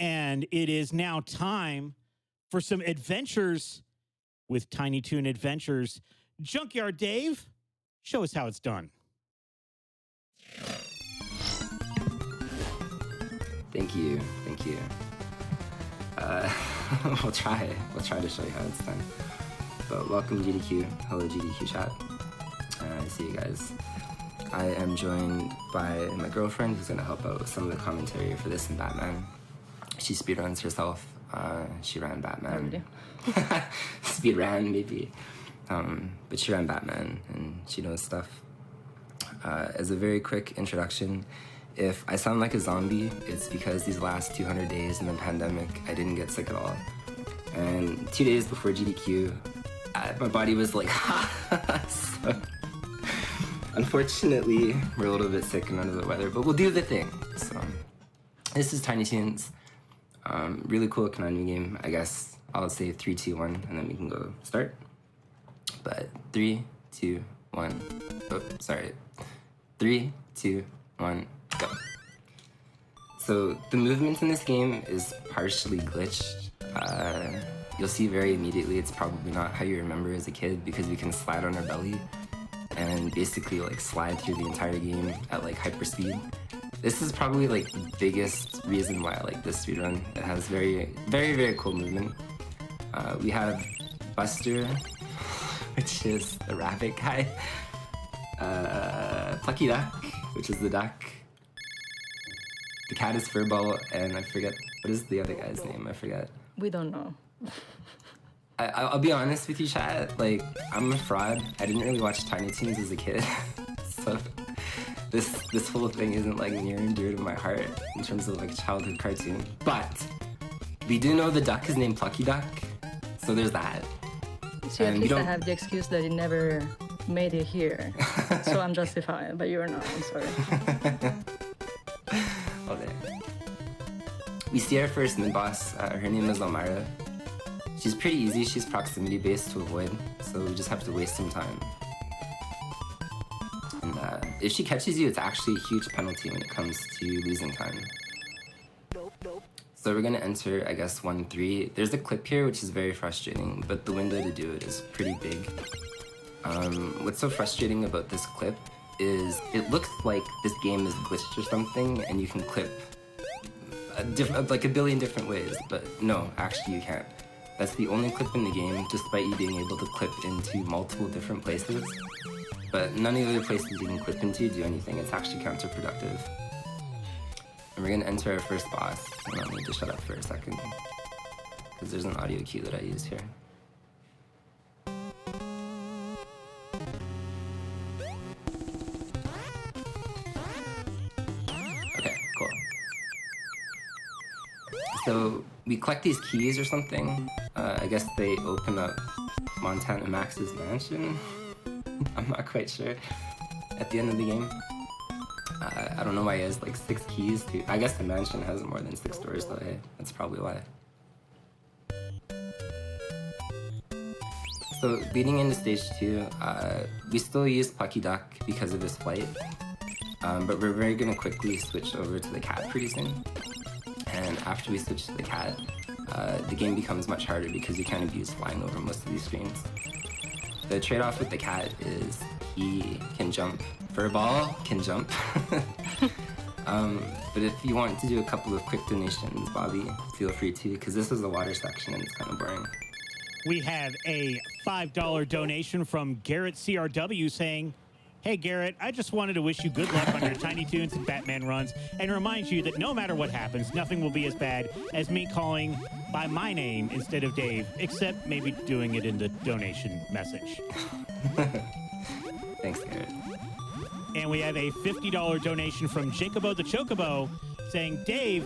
and it is now time for some adventures with Tiny Toon Adventures. Junkyard Dave, show us how it's done. Thank you. We'll try to show you how it's done. But welcome GDQ. Hello GDQ chat. I see you guys. I am joined by my girlfriend who's gonna help out with some of the commentary for this and Batman. She speedruns herself. She ran Batman. Speed ran maybe. But she ran Batman and she knows stuff. As a very quick introduction, if I sound like a zombie, it's because these last 200 days in the pandemic, I didn't get sick at all. And 2 days before GDQ, my body was like, so, unfortunately, we're a little bit sick and under the weather, but we'll do the thing. So, this is Tiny Toons. Really cool Konami game. I guess I'll say 3, 2, 1, and then we can go start. But 3, 2, 1. Oh, sorry. 3, 2, 1. Go. So the movement in this game is partially glitched. You'll see very immediately it's probably not how you remember as a kid because we can slide on our belly and basically like slide through the entire game at like hyper speed. This is probably like the biggest reason why I like this speedrun. It has very, very, very cool movement. We have Buster, which is the rabbit guy. Plucky Duck, which is the duck. The cat is Furball, and I forget, what is the other guy's name? I forget. We don't know. I'll be honest with you, chat. Like, I'm a fraud. I didn't really watch Tiny Toons as a kid. So this whole thing isn't like near and dear to my heart in terms of like a childhood cartoon. But we do know the duck is named Plucky Duck. So there's that. So at least I have the excuse that it never made it here. So I'm justified, but you're not. I'm sorry. We see our first mid-boss. Her name is Elmira. She's pretty easy. She's proximity-based to avoid, so we just have to waste some time. And if she catches you, it's actually a huge penalty when it comes to losing time. So we're gonna enter, I guess, 1-3. There's a clip here, which is very frustrating, but the window to do it is pretty big. What's so frustrating about this clip is it looks like this game is glitched or something, and you can clip like a billion different ways, but no, actually you can't. That's the only clip in the game, despite you being able to clip into multiple different places. But none of the other places you can clip into do anything. It's actually counterproductive. And we're gonna enter our first boss. And I'll need to shut up for a second, because there's an audio cue that I used here. So we collect these keys or something. I guess they open up Montana Max's mansion. I'm not quite sure. At the end of the game. I don't know why he has like 6 keys. I guess the mansion has more than 6 doors though, hey? That's probably why. So leading into stage 2, we still use Plucky Duck because of his flight. But we're very gonna quickly switch over to the cat pretty soon. And after we switch to the cat, the game becomes much harder because you can't abuse flying over most of these screens. The trade-off with the cat is he can jump. Furball can jump. But if you want to do a couple of quick donations, Bobby, feel free to, because this is the water section and it's kind of boring. We have a $5 donation from Garrett CRW saying, "Hey Garrett, I just wanted to wish you good luck on your Tiny Toons and Batman runs and remind you that no matter what happens, nothing will be as bad as me calling by my name instead of Dave, except maybe doing it in the donation message." Thanks, Garrett. And we have a $50 donation from Jacobo the Chocobo saying, "Dave,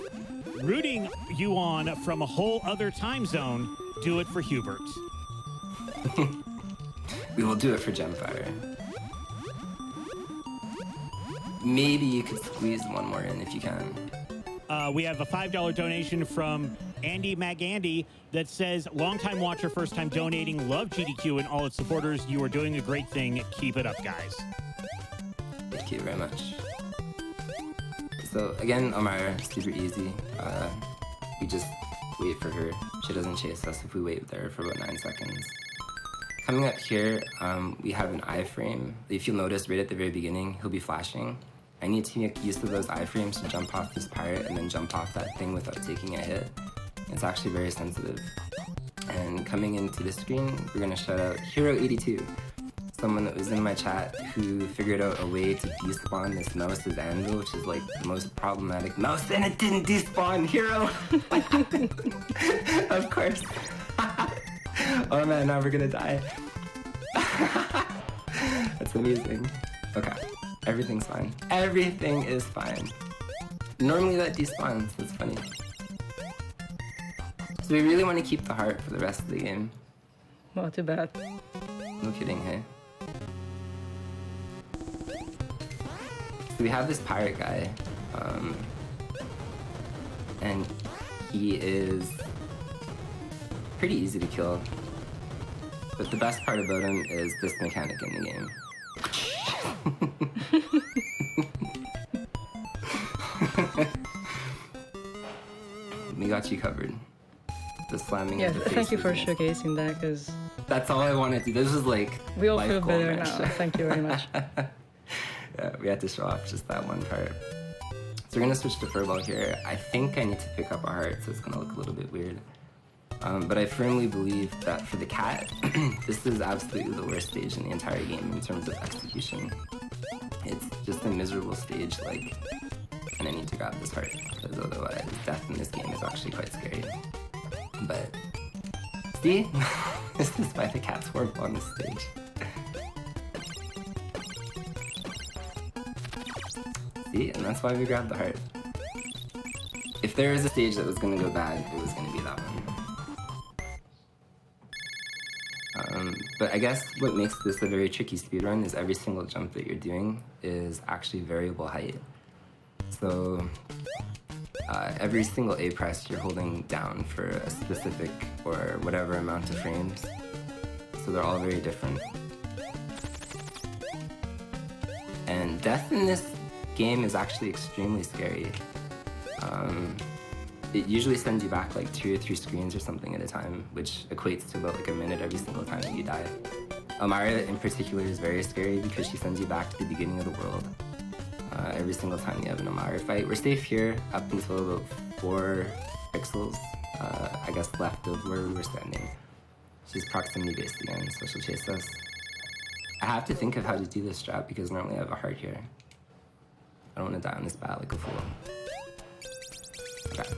rooting you on from a whole other time zone, do it for Hubert." We will do it for Gemfire. Maybe you could squeeze one more in if you can. We have a $5 donation from Andy Magandy that says, "Longtime watcher, first time donating. Love GDQ and all its supporters. You are doing a great thing. Keep it up, guys." Thank you very much. So again, Elmira, super easy. we just wait for her. She doesn't chase us if we wait there for about 9 seconds. Coming up here, we have an iframe. If you'll notice, right at the very beginning, he'll be flashing. I need to make use of those iframes to jump off this pirate and then jump off that thing without taking a hit. It's actually very sensitive. And coming into this screen, we're gonna shout out Hero82, someone that was in my chat who figured out a way to despawn this mouse's anvil, which is like the most problematic mouse, and it didn't despawn. Hero! What happened? Of course. Oh man, now we're gonna die. That's amazing. Okay, everything's fine. Everything is fine. Normally that despawns, that's funny. So we really want to keep the heart for the rest of the game. Well, too bad. No kidding, hey? So we have this pirate guy, and he is pretty easy to kill. But the best part about him is this mechanic in the game. We got you covered. The slamming of the face. Thank you for showcasing that, because that's all I wanted to do. This was like we all feel better now. Thank you very much. Yeah, we had to show off just that one part. So we're gonna switch to furball here. I think I need to pick up a heart, so it's gonna look a little bit weird. But I firmly believe that for the cat, this is absolutely the worst stage in the entire game in terms of execution. It's just a miserable stage, like, and I need to grab this heart, because otherwise death in this game is actually quite scary. But, see? This is why the cat's horrible on this stage. See? And that's why we grabbed the heart. If there was a stage that was gonna go bad, it was gonna be that one. But I guess what makes this a very tricky speedrun is every single jump that you're doing is actually variable height. So every single A press you're holding down for a specific or whatever amount of frames. So they're all very different. And death in this game is actually extremely scary. It usually sends you back like 2 or 3 screens or something at a time, which equates to about like a minute every single time that you die. Amara in particular is very scary because she sends you back to the beginning of the world. Every single time you have an Amara fight. We're safe here up until about 4 pixels, I guess, left of where we were standing. She's proximity based again, so she'll chase us. I have to think of how to do this strat because normally I have a heart here. I don't want to die on this bat like a fool. Okay.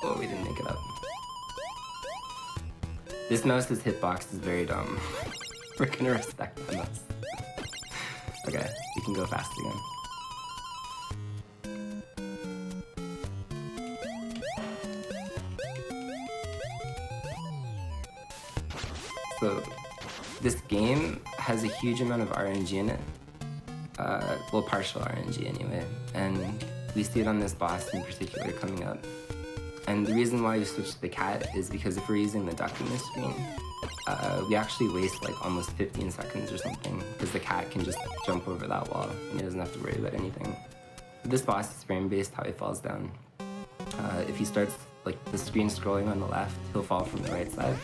Oh, we didn't make it up. This mouse's hitbox is very dumb. We're gonna respect the mouse. Okay, we can go fast again. So, this game has a huge amount of RNG in it. Well, partial RNG anyway. And we see it on this boss in particular coming up. And the reason why we switched to the cat is because if we're using the duck in this screen, we actually waste like almost 15 seconds or something because the cat can just jump over that wall and he doesn't have to worry about anything. But this boss is frame-based how he falls down. If he starts like the screen scrolling on the left, he'll fall from the right side.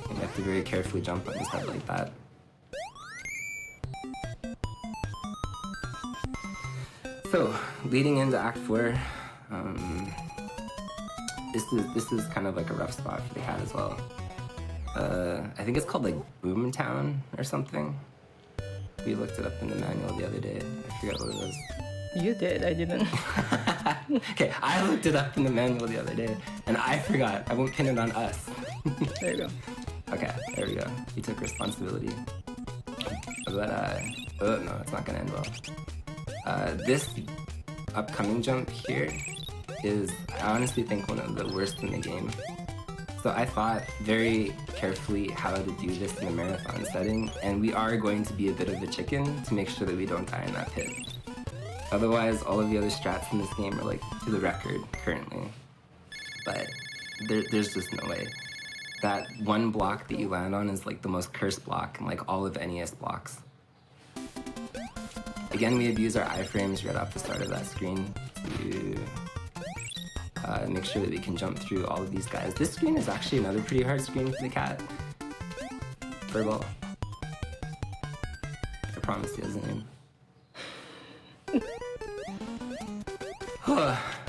And you have to very carefully jump on his head like that. So, leading into Act 4, this is kind of like a rough spot for the cat as well. I think it's called like Boomtown or something. We looked it up in the manual the other day. I forgot what it was. You did, I didn't. Okay, I looked it up in the manual the other day, and I forgot. I won't pin it on us. There you go. Okay, there we go. We took responsibility. But, oh no, it's not gonna end well. This upcoming jump here is, I honestly think, one of the worst in the game. So I thought very carefully how to do this in a marathon setting, and we are going to be a bit of a chicken to make sure that we don't die in that pit. Otherwise, all of the other strats in this game are like to the record currently. But there's just no way. That one block that you land on is like the most cursed block in like all of NES blocks. Again, we abuse our iframes right off the start of that screen to make sure that we can jump through all of these guys. This screen is actually another pretty hard screen for the cat. Furball. I promise he doesn't name.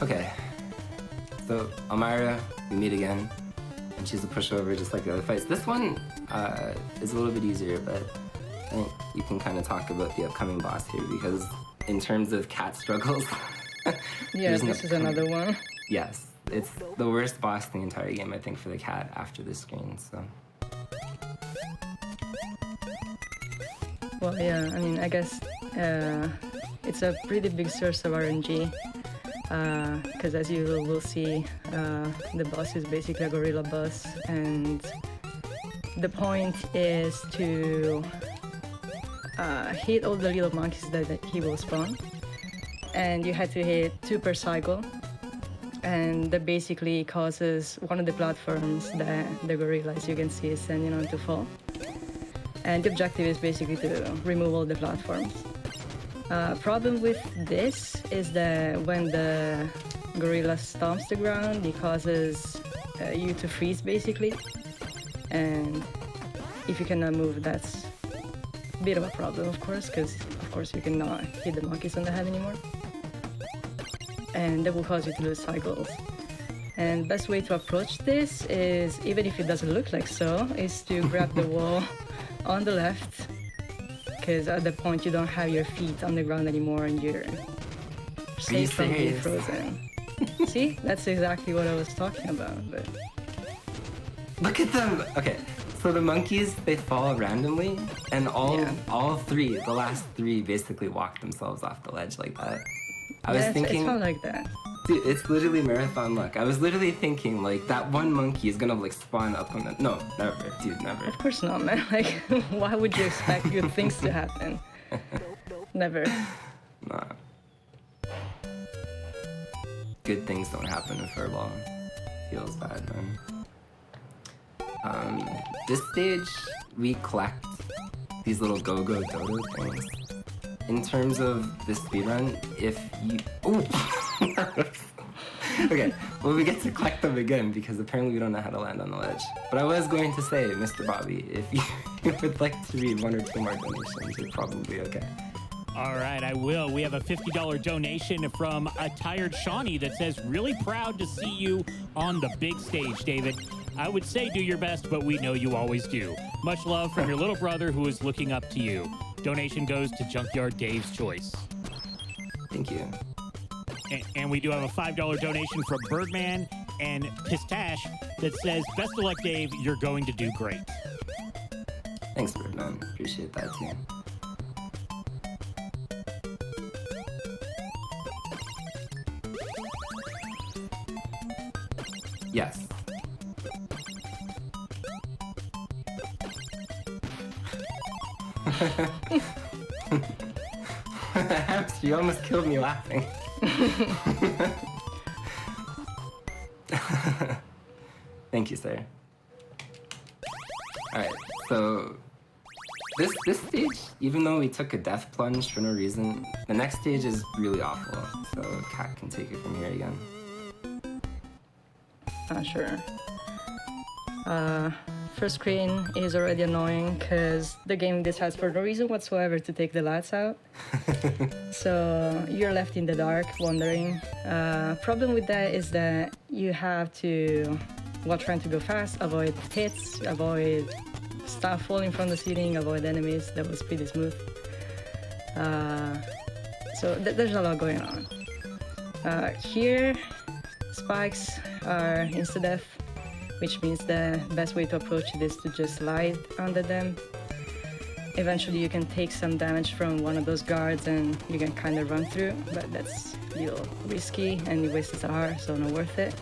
Okay. So, Elmira, we meet again. And she's a pushover just like the other fights. This one is a little bit easier, but I think you can kind of talk about the upcoming boss here because in terms of cat struggles... Yeah, this is another one. Yes, it's the worst boss in the entire game, I think, for the cat after this screen, so... Well, yeah, I mean, I guess it's a pretty big source of RNG. Because as you will see, the boss is basically a gorilla boss, and the point is to hit all the little monkeys that he will spawn, and you had to hit 2 per cycle, and that basically causes one of the platforms that the gorilla, as you can see, is standing on to fall. And the objective is basically to remove all the platforms. Problem with this is that when the gorilla stomps the ground, it causes you to freeze basically, and if you cannot move, that's a bit of a problem, of course, because of course you cannot hit the monkeys on the head anymore, and that will cause you to lose cycles. And best way to approach this is, even if it doesn't look like so, is to grab the wall on the left, because at that point you don't have your feet on the ground anymore and you're safe from being frozen. See, that's exactly what I was talking about. But look at them. Okay, so the monkeys, they fall randomly, and all three, the last 3, basically walk themselves off the ledge like that. I was thinking, it's not like that. Dude, it's literally marathon luck. I was literally thinking, like, that one monkey is gonna, like, spawn up on the... No, never. Dude, never. Of course not, man. Like, why would you expect good things to happen? Never. Nah. Good things don't happen in Furball. Feels bad, man. This stage, we collect these little go-go dodo things. In terms of the speedrun, if you... Ooh! Okay, well, we get to collect them again because apparently we don't know how to land on the ledge. But I was going to say, Mr. Bobby, if you would like to read 1 or 2 more donations, you're probably okay. All right, I will. We have a $50 donation from a tired Shawnee that says, really proud to see you on the big stage, David. I would say do your best, but we know you always do. Much love from your little brother who is looking up to you. Donation goes to Junkyard Dave's Choice. Thank you. And we do have a $5 donation from Birdman and Pistache that says, best of luck, Dave. You're going to do great. Thanks, Birdman. Appreciate that, too. Yes. Hamster, you almost killed me laughing. Thank you, sir. Alright, so this stage, even though we took a death plunge for no reason, the next stage is really awful. So Kat can take it from here again. Sure. First screen is already annoying because the game decides for no reason whatsoever to take the lights out. So you're left in the dark wandering. Problem with that is that you have to, while trying to go fast, avoid hits, avoid stuff falling from the ceiling, avoid enemies. That was pretty smooth. So there's a lot going on. Here, spikes are insta-death, which means the best way to approach it is to just slide under them. Eventually you can take some damage from one of those guards and you can kind of run through, but that's a little risky and it wastes a heart, so not worth it.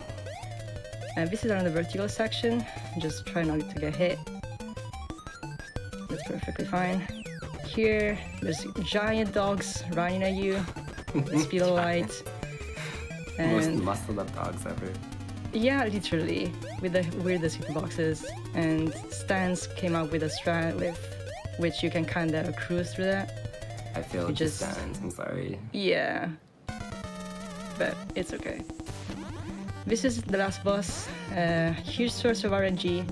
And this is on the vertical section, just try not to get hit. That's perfectly fine. Here, there's giant dogs running at you, the speed of light. And most muscled up dogs ever. Yeah, literally, with the weirdest hitboxes. And Stans came out with a strat with which you can kind of cruise through that. I failed just Stans, I'm sorry. Yeah, but it's okay. this is the last boss. Huge source of RNG.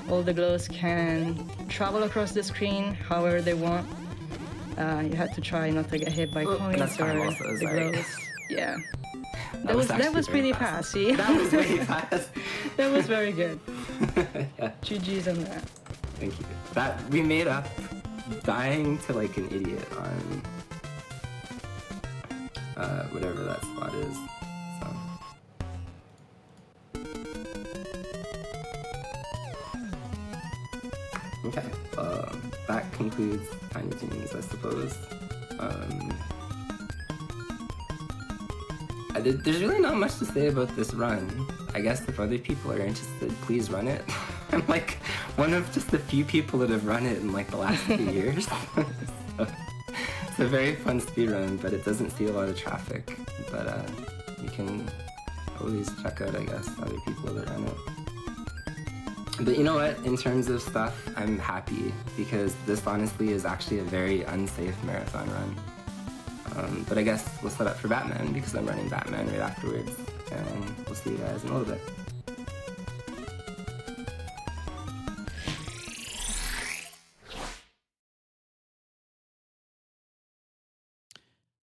All the glows can travel across the screen however they want. You have to try not to get hit by coins or also, the sorry. glows. Yeah. That was pretty fast, see? That was really fast. That was very good. Yeah. GG's on that. Thank you. That we made up dying to like an idiot on whatever that spot is. So. Okay, that concludes Tiny Toons, I suppose. There's really not much to say about this run. I guess if other people are interested, please run it. I'm like one of just a few people that have run it in like the last few years. So, it's a very fun speed run, but it doesn't see a lot of traffic. But you can always check out, I guess, other people that run it. But you know what? In terms of stuff, I'm happy because this honestly is actually a very unsafe marathon run. But I guess we'll set up for Batman because I'm running Batman right afterwards. And we'll see you guys in a little bit.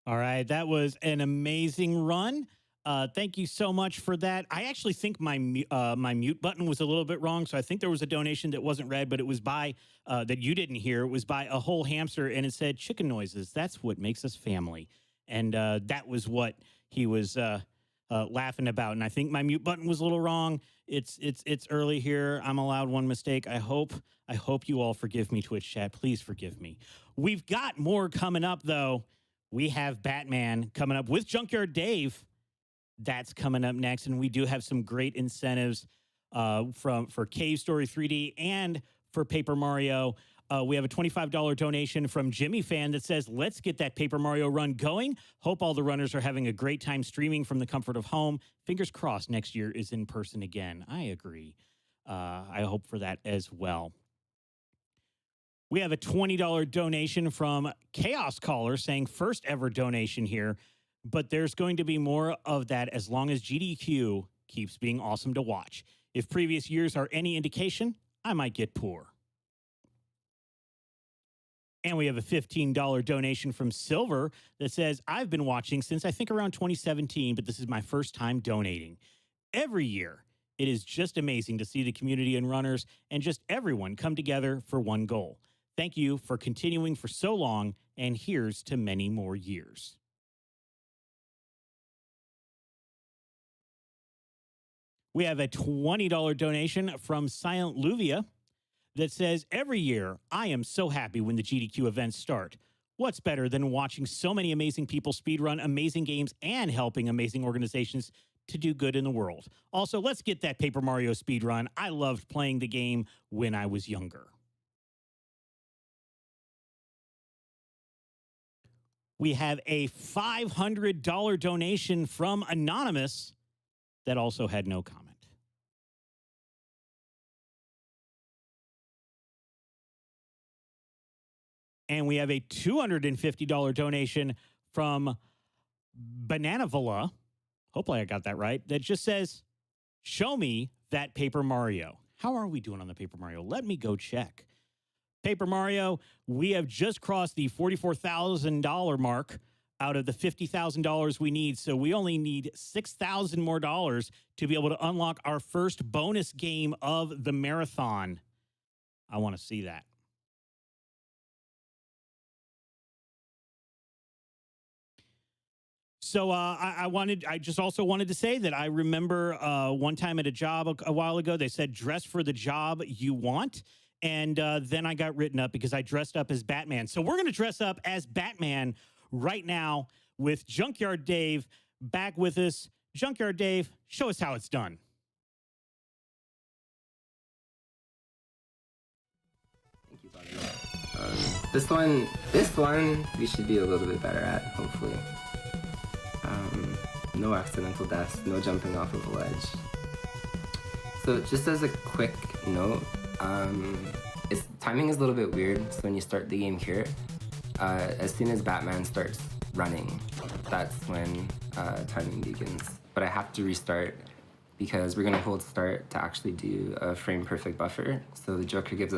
All right, that was an amazing run. Thank you so much for that. I actually think my mute button was a little bit wrong, so I think there was a donation that wasn't read, but it was by that you didn't hear. It was by a whole hamster, and it said chicken noises. That's what makes us family, and that was what he was laughing about. And I think my mute button was a little wrong. It's early here. I'm allowed one mistake. I hope you all forgive me, Twitch chat. Please forgive me. We've got more coming up though. We have Batman coming up with Junkyard Dave. That's coming up next, and we do have some great incentives for Cave Story 3D and for Paper Mario. We have a $25 donation from Jimmy Fan that says, let's get that Paper Mario run going. Hope all the runners are having a great time streaming from the comfort of home. Fingers crossed next year is in person again. I agree. I hope for that as well. We have a $20 donation from Chaos Caller saying first ever donation here, but there's going to be more of that as long as GDQ keeps being awesome to watch. If previous years are any indication, I might get poor. And we have a $15 donation from Silver that says, I've been watching since I think around 2017, but this is my first time donating. Every year, it is just amazing to see the community and runners and just everyone come together for one goal. Thank you for continuing for so long, and here's to many more years. We have a $20 donation from Silent Luvia that says, every year, I am so happy when the GDQ events start. What's better than watching so many amazing people speedrun amazing games and helping amazing organizations to do good in the world? Also, let's get that Paper Mario speedrun. I loved playing the game when I was younger. We have a $500 donation from Anonymous that also had no comment. And we have a $250 donation from Bananavala. Hopefully I got that right. That just says, show me that Paper Mario. How are we doing on the Paper Mario? Let me go check. Paper Mario, we have just crossed the $44,000 mark out of the $50,000 we need. So we only need $6,000 more dollars to be able to unlock our first bonus game of the marathon. I want to see that. So I just also wanted to say that I remember one time at a job a while ago, they said, dress for the job you want. And then I got written up because I dressed up as Batman. So we're going to dress up as Batman right now with Junkyard Dave back with us. Junkyard Dave, show us how it's done. Thank you, buddy. This one, we should be a little bit better at, hopefully. No accidental deaths, no jumping off of a ledge. So just as a quick note, timing is a little bit weird. So when you start the game here, as soon as Batman starts running, that's when timing begins. But I have to restart because we're gonna hold start to actually do a frame perfect buffer. So the Joker gives